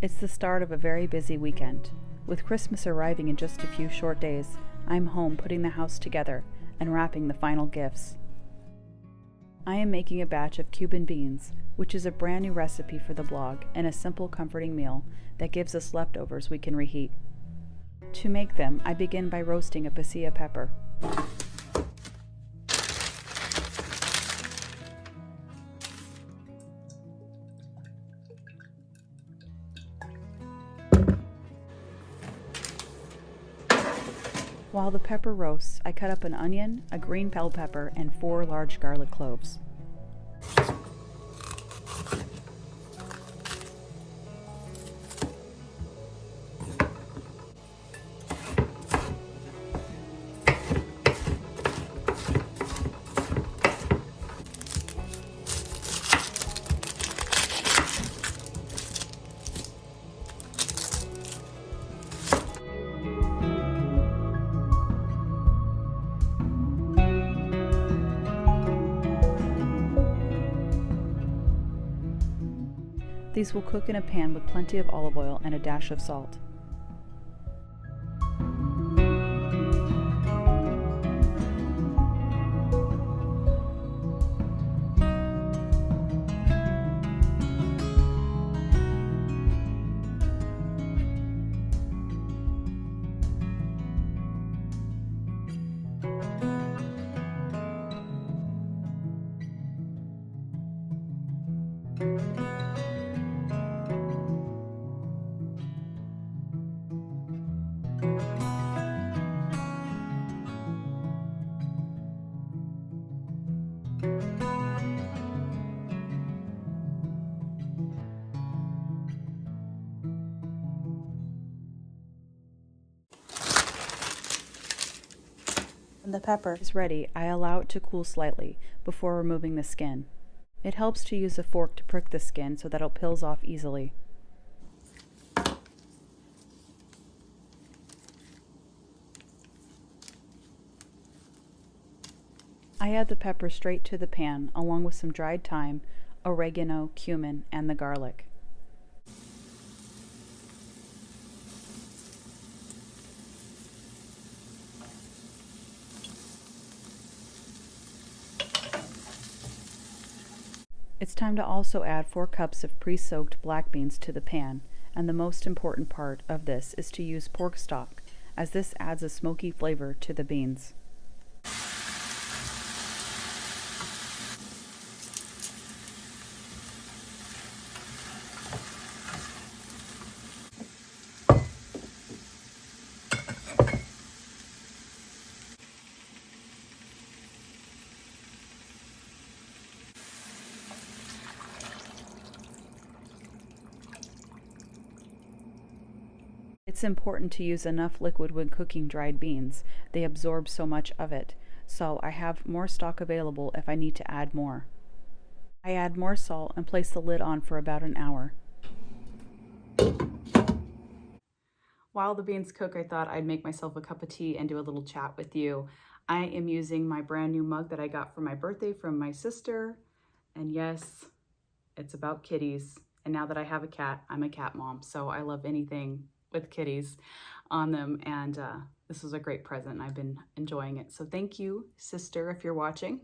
It's the start of a very busy weekend. With Christmas arriving in just a few short days, I'm home putting the house together and wrapping the final gifts. I am making a batch of Cuban beans, which is a brand new recipe for the blog and a simple, comforting meal that gives us leftovers we can reheat. To make them, I begin by roasting a pasilla pepper. While the pepper roasts, I cut up an onion, a green bell pepper, and 4 large garlic cloves. These will cook in a pan with plenty of olive oil and a dash of salt. When the pepper is ready, I allow it to cool slightly before removing the skin. It helps to use a fork to prick the skin so that it peels off easily. I add the pepper straight to the pan along with some dried thyme, oregano, cumin, and the garlic. It's time to also add 4 cups of pre-soaked black beans to the pan, and the most important part of this is to use pork stock, as this adds a smoky flavor to the beans. It's important to use enough liquid when cooking dried beans. They absorb so much of it, so I have more stock available if I need to add more. I add more salt and place the lid on for about an hour. While the beans cook, I thought I'd make myself a cup of tea and do a little chat with you. I am using my brand new mug that I got for my birthday from my sister, and yes, it's about kitties. And now that I have a cat, I'm a cat mom, so I love anything with kitties on them, and this was a great present and I've been enjoying it. So thank you, sister, if you're watching.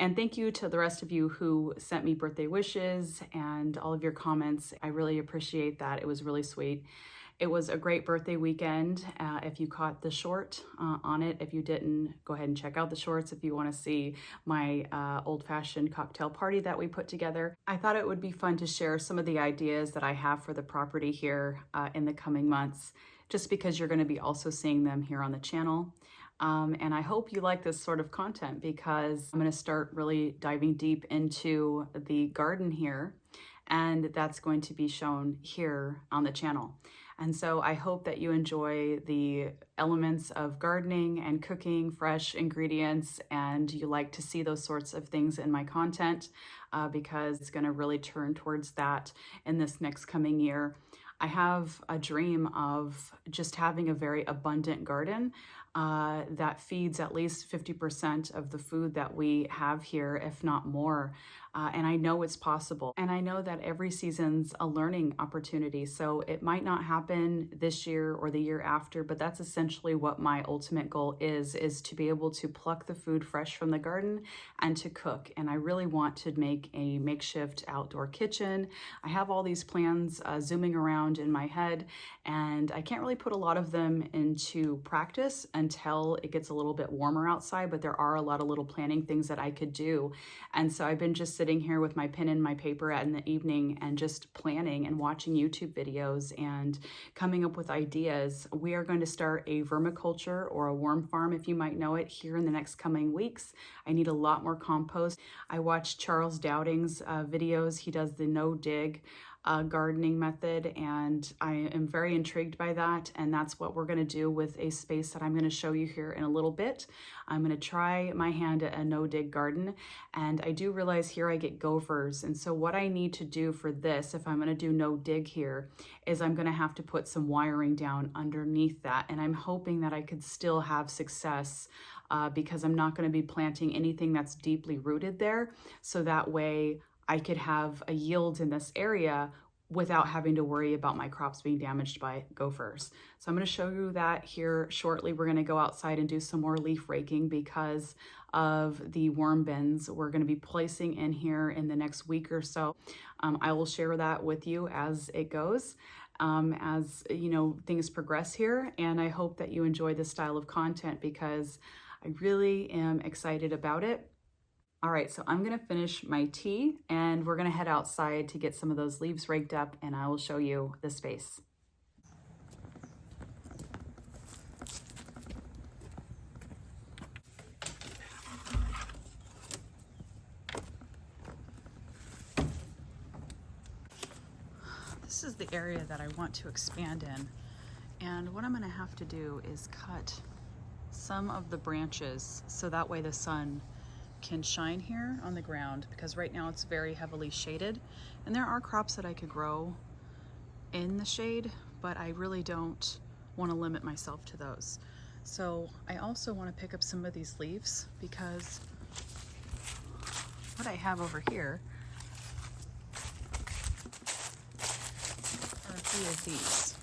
And thank you to the rest of you who sent me birthday wishes and all of your comments. I really appreciate that. It was really sweet. It was a great birthday weekend. If you caught the short on it, if you didn't, go ahead and check out the shorts if you want to see my old-fashioned cocktail party that we put together. I thought it would be fun to share some of the ideas that I have for the property here in the coming months, just because you're going to be also seeing them here on the channel. And I hope you like this sort of content, because I'm going to start really diving deep into the garden here, and that's going to be shown here on the channel. And so I hope that you enjoy the elements of gardening and cooking, fresh ingredients, and you like to see those sorts of things in my content, because it's going to really turn towards that in this next coming year. I have a dream of just having a very abundant garden. that feeds at least 50% of the food that we have here, if not more. And I know it's possible. And I know that every season's a learning opportunity. So it might not happen this year or the year after, but that's essentially what my ultimate goal is to be able to pluck the food fresh from the garden and to cook. And I really want to make a makeshift outdoor kitchen. I have all these plans zooming around in my head, and I can't really put a lot of them into practice until it gets a little bit warmer outside, but there are a lot of little planning things that I could do. And so I've been just sitting here with my pen and my paper in the evening and just planning and watching YouTube videos and coming up with ideas. We are going to start a vermiculture or a worm farm, if you might know it, here in the next coming weeks. I need a lot more compost. I watched Charles Dowding's videos. He does the no-dig gardening method, and I am very intrigued by that, and that's what we're going to do with a space that I'm going to show you here in a little bit. I'm going to try my hand at a no-dig garden, and I do realize here I get gophers, and so what I need to do for this, if I'm going to do no-dig here, is I'm going to have to put some wiring down underneath that, and I'm hoping that I could still have success because I'm not going to be planting anything that's deeply rooted there, so that way I could have a yield in this area without having to worry about my crops being damaged by gophers. So I'm going to show you that here shortly. We're going to go outside and do some more leaf raking because of the worm bins we're going to be placing in here in the next week or so. I will share that with you as it goes, as you know, things progress here. And I hope that you enjoy this style of content because I really am excited about it. All right, so I'm gonna finish my tea and we're gonna head outside to get some of those leaves raked up, and I will show you the space. This is the area that I want to expand in, and what I'm gonna have to do is cut some of the branches so that way the sun can shine here on the ground, because right now it's very heavily shaded, and there are crops that I could grow in the shade, but I really don't want to limit myself to those. So I also want to pick up some of these leaves, because what I have over here are a few of these.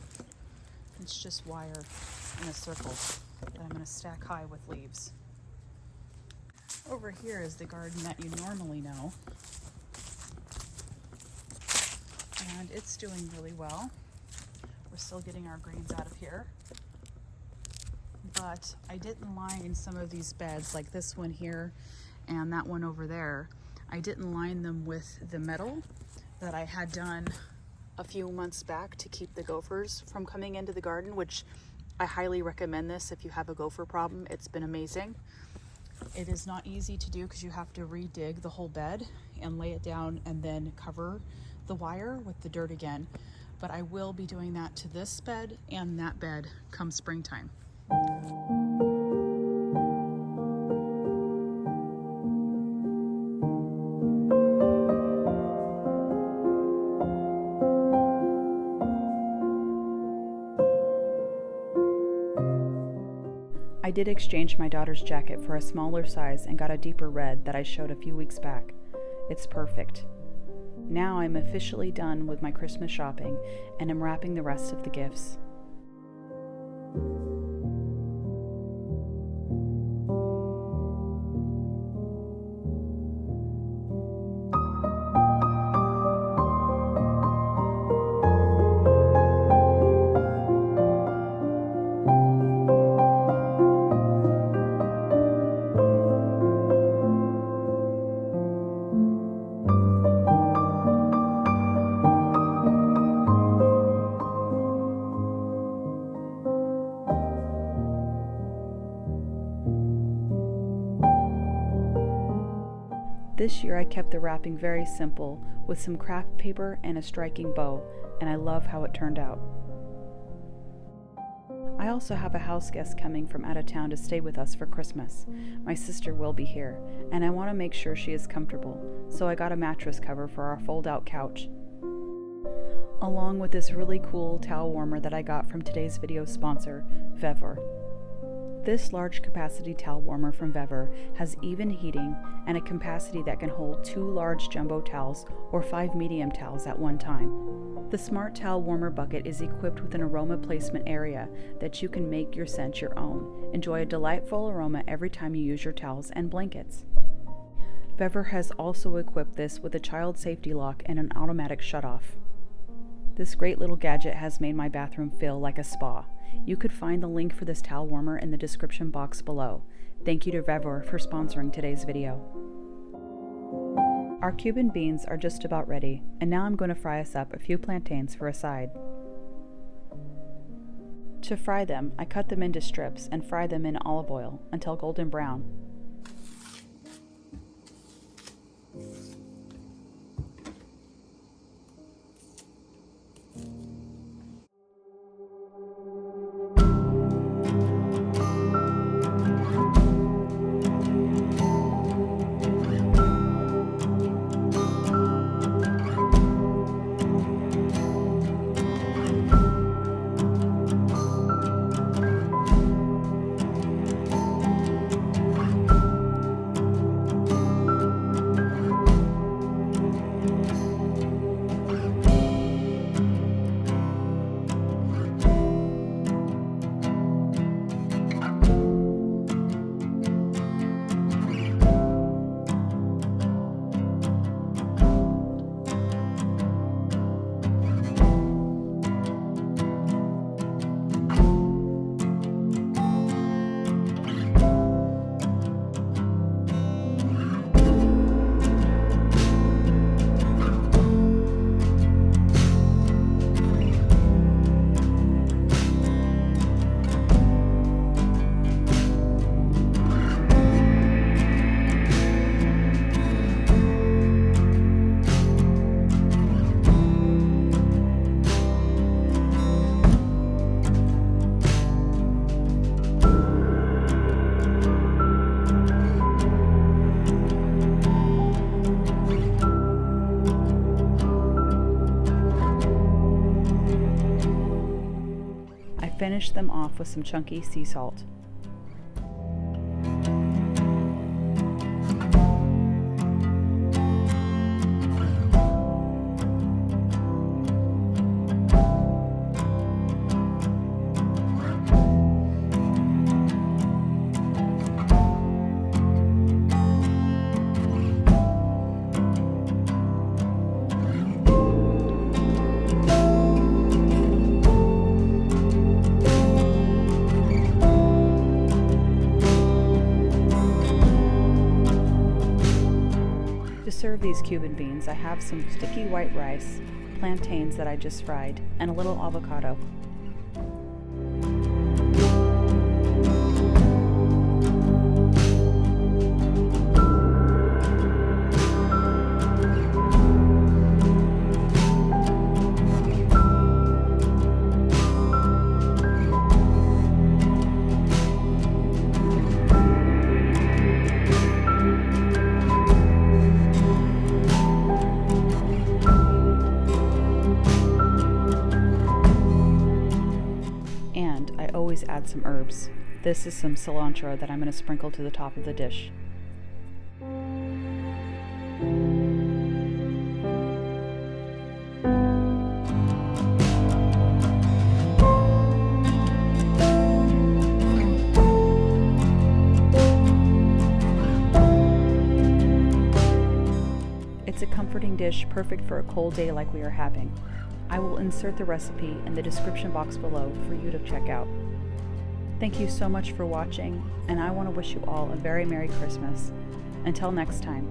It's just wire in a circle that I'm going to stack high with leaves. Over here is the garden that you normally know, and it's doing really well. We're still getting our greens out of here, but I didn't line some of these beds, like this one here and that one over there. I didn't line them with the metal that I had done a few months back to keep the gophers from coming into the garden, which I highly recommend this if you have a gopher problem. It's been amazing. It is not easy to do because you have to re-dig the whole bed and lay it down and then cover the wire with the dirt again. But I will be doing that to this bed and that bed come springtime. I did exchange my daughter's jacket for a smaller size and got a deeper red that I showed a few weeks back. It's perfect. Now I'm officially done with my Christmas shopping and am wrapping the rest of the gifts. This year I kept the wrapping very simple with some craft paper and a striking bow, and I love how it turned out. I also have a house guest coming from out of town to stay with us for Christmas. My sister will be here, and I want to make sure she is comfortable, so I got a mattress cover for our fold-out couch, along with this really cool towel warmer that I got from today's video sponsor, Vevor. This large capacity towel warmer from Vever has even heating and a capacity that can hold 2 large jumbo towels or 5 medium towels at one time. The Smart Towel Warmer bucket is equipped with an aroma placement area that you can make your scent your own. Enjoy a delightful aroma every time you use your towels and blankets. Vever has also equipped this with a child safety lock and an automatic shutoff. This great little gadget has made my bathroom feel like a spa. You could find the link for this towel warmer in the description box below. Thank you to Vever for sponsoring today's video. Our Cuban beans are just about ready, and now I'm going to fry us up a few plantains for a side. To fry them, I cut them into strips and fry them in olive oil until golden brown. Finish them off with some chunky sea salt. To serve these Cuban beans, I have some sticky white rice, plantains that I just fried, and a little avocado. Always add some herbs. This is some cilantro that I'm going to sprinkle to the top of the dish. It's a comforting dish perfect for a cold day like we are having. I will insert the recipe in the description box below for you to check out. Thank you so much for watching, and I want to wish you all a very Merry Christmas. Until next time.